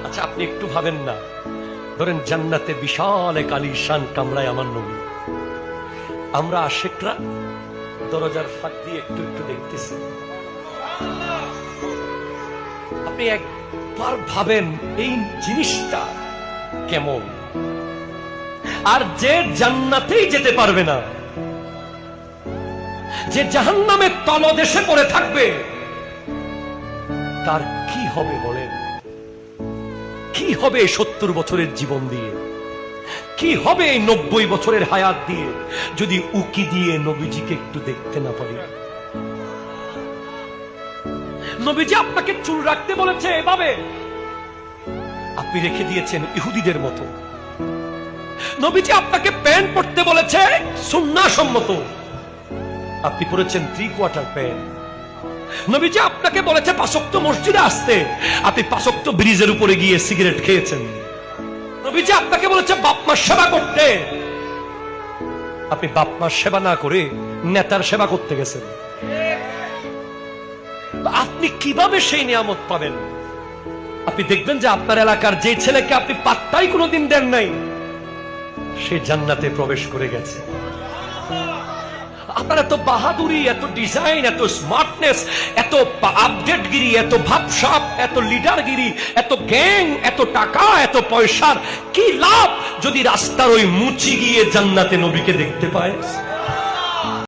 আচ্ছা, আপনি একটু ভাবেন না, ধরেন জান্নাতে বিশাল এক আলিশান কামরায় আমার নবী, আমরা আশিকরা দরজার ফাঁক দিয়ে একটু একটু দেখতেছি। আপনি একবার ভাবেন এই জিনিসটা কেমন। আর যে জান্নাতেই যেতে পারবে না, যে জাহান্নামের তলদেশে পড়ে থাকবে, তার কি হবে বলেন? কি হবে 70 বছরের জীবন দিয়ে? কি হবে এই 90 বছরের হায়াত দিয়ে যদি উকি দিয়ে নবীজিকে একটু দেখতে না পারি? নবীজি আপনাকে চুল রাখতে বলেছে এভাবে, আপনি রেখে দিয়েছেন ইহুদিদের মতো। নবীজি আপনাকে প্যান্ট পরতে বলেছে সুন্নাহ সম্মত, আপনি পরেছেন 3/4 প্যান্ট। নবীজি আপনাকে বলেছে 5 ওয়াক্ত মসজিদে আসতে, আপনি 5 ওয়াক্ত ব্রিজের উপরে গিয়ে সিগারেট খেয়েছেন। নবীজি আপনাকে বলেছে বাপ মার সেবা করতে, আপনি বাপ মার সেবা না করে নেতার সেবা করতে গেছেন। আপনি কিভাবে সেই নিয়ামত পাবেন? আপনি দেখবেন যে আপনার এলাকার যে ছেলেকে আপনি পাত্তাই কোনোদিন দেন নাই, সে জান্নাতে প্রবেশ করে গেছে। আপনার এত বাহাদুরি, এত ডিজাইন, এত স্মার্টনেস, এত আপডেটগিরি, এত ভাবসাব, এত লিডারগিরি, এত গ্যাং, এত টাকা, এত পয়সার কি লাভ যদি রাস্তার ওই মুচি গিয়ে জান্নাতে নবীকে দেখতে পায়?